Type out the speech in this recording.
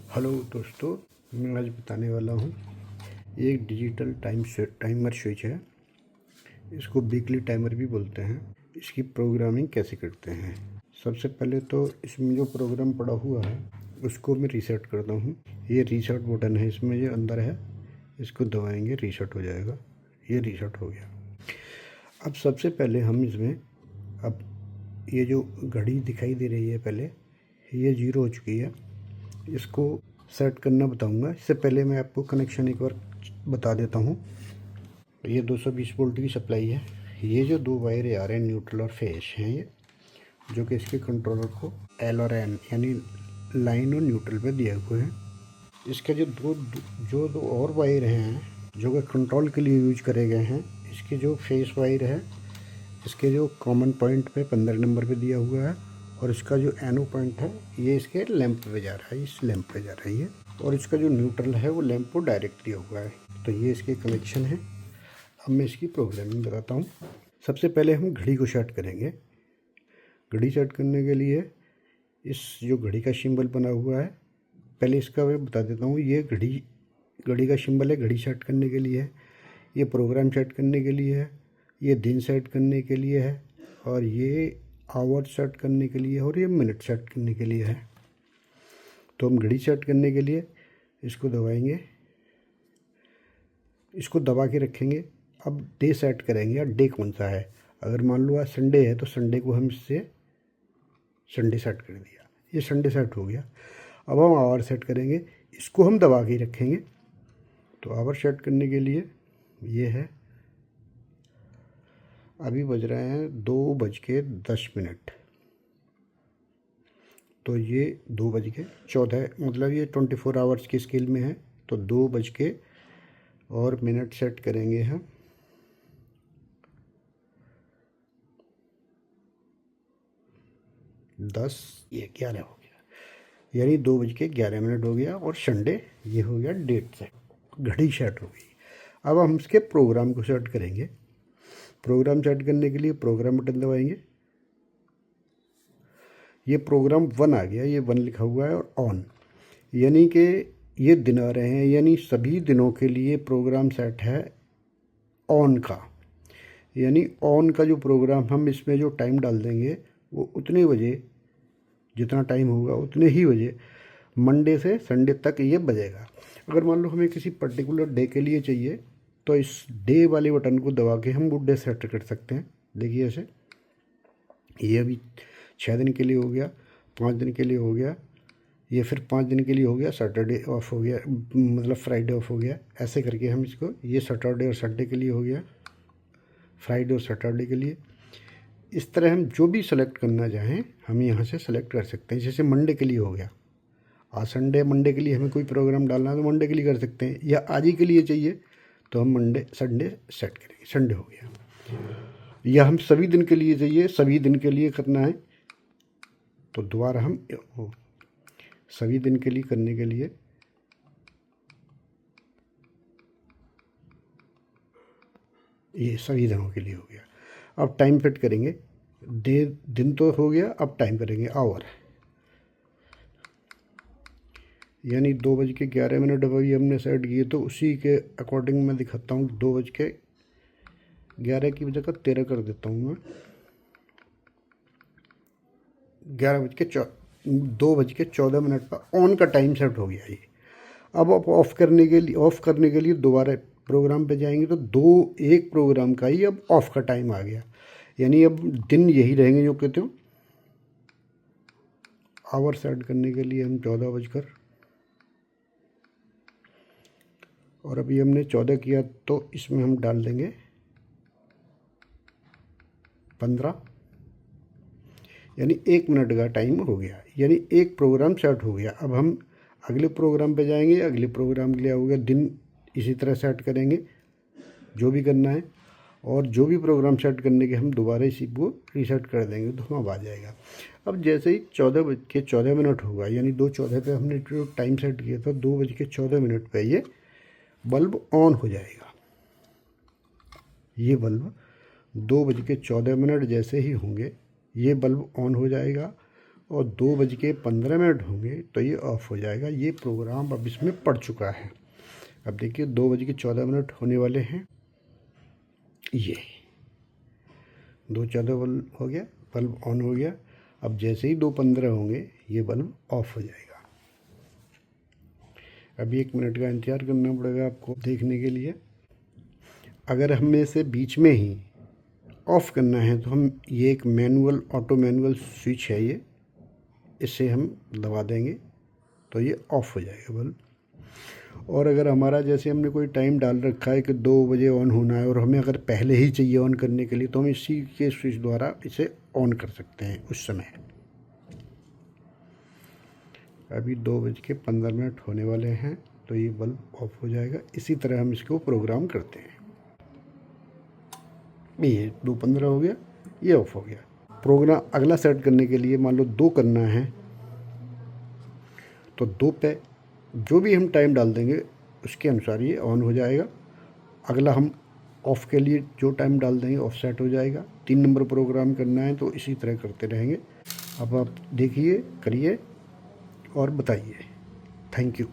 Hello दोस्तों, मैं आज बताने वाला हूँ एक डिजिटल टाइमर स्विच है। इसको वीकली टाइमर भी बोलते हैं। इसकी प्रोग्रामिंग कैसे करते हैं। सबसे पहले तो इसमें जो प्रोग्राम पड़ा हुआ है उसको मैं रीसेट करता हूँ। ये रीसेट बटन है, इसमें ये अंदर है, इसको दबाएंगे रीसेट हो जाएगा। ये रीसेट हो गया। अब सबसे पहले हम इसमें अब ये जो घड़ी दिखाई दे रही है पहले ये 0 हो चुकी है, इसको सेट करना बताऊंगा। इससे पहले मैं आपको कनेक्शन एक बार बता देता हूँ। ये 220 वोल्ट की सप्लाई है। ये जो दो वायर आ रहे हैं न्यूट्रल और फेस हैं, ये जो कि इसके कंट्रोलर को एल और एन यानी लाइन और न्यूट्रल पे दिए हुए हैं। इसके जो दो और वायर हैं जो कि कंट्रोल के लिए यूज करे गए हैं, इसके जो फेस वायर है इसके जो कॉमन पॉइंट पे 15 नंबर पे दिया हुआ है, और इसका जो एनो पॉइंट है ये इसके लैंप पे जा रहा है, इस लैंप पे जा रही है, और इसका जो न्यूट्रल है वो लैंप को डायरेक्ट दिया हुआ है। तो ये इसके कनेक्शन है। अब मैं इसकी प्रोग्रामिंग बताता हूँ। सबसे पहले हम घड़ी को सेट करेंगे। घड़ी सेट करने के लिए इस जो घड़ी का सिंबल बना हुआ है, पहले इसका मैं बता देता हूँ। ये घड़ी का सिंबल है, घड़ी सेट करने के लिए है। ये प्रोग्राम सेट करने के लिए है, ये दिन सेट करने के लिए है, और ये आवर सेट करने के लिए, और ये मिनट सेट करने के लिए है। तो हम घड़ी सेट करने के लिए इसको दबाएंगे, इसको दबा के रखेंगे। अब डे सेट करेंगे, डे कौन सा है। अगर मान लो आज संडे है तो संडे को हम इससे संडे सेट कर दिया, ये संडे सेट हो गया। अब हम आवर सेट करेंगे, इसको हम दबा के रखेंगे। तो आवर सेट करने के लिए ये है, अभी बज रहे हैं 2:10। तो ये 2:14, मतलब ये 24 आवर्स की स्केल में है। तो 2:00 सेट करेंगे हम। ये 11 हो गया, यानी 2:11 हो गया, और संडे ये हो गया डेट सेट, घड़ी सेट हो गई। अब हम इसके प्रोग्राम को सेट करेंगे। प्रोग्राम सेट करने के लिए प्रोग्राम बटन दबाएंगे। ये प्रोग्राम 1 आ गया, ये 1 लिखा हुआ है, और ऑन यानी कि ये दिन आ रहे हैं, यानी सभी दिनों के लिए प्रोग्राम सेट है ऑन का। यानी ऑन का जो प्रोग्राम हम इसमें जो टाइम डाल देंगे वो उतने बजे, जितना टाइम होगा उतने ही बजे मंडे से संडे तक ये बजेगा। अगर मान लो हमें किसी पर्टिकुलर डे के लिए चाहिए तो इस डे वाले बटन को दबा के हम वो डे सेट कर सकते हैं। देखिए ऐसे, ये अभी 6 दिन के लिए हो गया, 5 दिन के लिए हो गया, ये फिर 5 दिन के लिए हो गया, सैटरडे ऑफ हो गया, मतलब फ्राइडे ऑफ हो गया। ऐसे करके हम इसको, ये सैटरडे और संडे के लिए हो गया, फ्राइडे और सैटरडे के लिए। इस तरह हम जो भी सेलेक्ट करना चाहें हम यहाँ से सेलेक्ट कर सकते हैं। जैसे मंडे के लिए हो गया, आज संडे, मंडे के लिए हमें कोई प्रोग्राम डालना है तो मंडे के लिए कर सकते हैं, या आज ही के लिए चाहिए तो हम संडे सेट करेंगे, संडे हो गया। या हम सभी दिन के लिए चाहिए, सभी दिन के लिए करना है तो दोबारा हम सभी दिन के लिए करने के लिए ये सभी दिनों के लिए हो गया। अब टाइम सेट करेंगे। दिन तो हो गया, अब टाइम करेंगे आवर, यानी 2:11 अभी हमने सेट किए, तो उसी के अकॉर्डिंग मैं दिखाता हूँ। 2:11 की वजह का 13 कर देता हूँ मैं। 2:14 पर ऑन का टाइम सेट हो गया ये। अब आप ऑफ़ करने के लिए दोबारा प्रोग्राम पे जाएंगे तो एक प्रोग्राम का ही अब ऑफ़ का टाइम आ गया, यानी अब दिन यही रहेंगे जो कहते हो। आवर सेट करने के लिए हम 14 और अभी हमने 14 किया तो इसमें हम डाल देंगे 15, यानी 1 मिनट का टाइम हो गया, यानी एक प्रोग्राम सेट हो गया। अब हम अगले प्रोग्राम पे जाएंगे, अगले प्रोग्राम के लिए हो गया दिन, इसी तरह सेट करेंगे जो भी करना है, और जो भी प्रोग्राम सेट करने के हम दोबारा इसी को रीसेट कर देंगे तो हम आ जाएगा। अब जैसे ही 14:14 होगा, यानी 2:14 पे हमने जो टाइम सेट किया था, 2:14 पे ये बल्ब ऑन हो जाएगा। ये बल्ब 2:14 जैसे ही होंगे ये बल्ब ऑन हो जाएगा, और 2:15 होंगे तो ये ऑफ हो जाएगा। ये प्रोग्राम अब इसमें पड़ चुका है। अब देखिए 2:14 होने वाले हैं। ये 2:14 बल्ब हो गया, बल्ब ऑन हो गया। अब जैसे ही 2:15 होंगे ये बल्ब ऑफ हो जाएगा। अभी 1 मिनट का इंतज़ार करना पड़ेगा आपको देखने के लिए। अगर हमें इसे बीच में ही ऑफ़ करना है तो हम ये एक मैनुअल ऑटो मैनुअल स्विच है ये, इसे हम दबा देंगे तो ये ऑफ़ हो जाएगा बल्ब। और अगर हमारा जैसे हमने कोई टाइम डाल रखा है कि 2 बजे ऑन होना है और हमें अगर पहले ही चाहिए ऑन करने के लिए तो हम इसी के स्विच द्वारा इसे ऑन कर सकते हैं उस समय। अभी 2:15 होने वाले हैं तो ये बल्ब ऑफ हो जाएगा। इसी तरह हम इसको प्रोग्राम करते हैं। ये 2:15 हो गया, ये ऑफ हो गया। प्रोग्राम अगला सेट करने के लिए मान लो 2 करना है तो 2 पे जो भी हम टाइम डाल देंगे उसके अनुसार ये ऑन हो जाएगा। अगला हम ऑफ़ के लिए जो टाइम डाल देंगे ऑफ सेट हो जाएगा। 3 नंबर प्रोग्राम करना है तो इसी तरह करते रहेंगे। अब आप देखिए, करिए और बताइए। Thank you.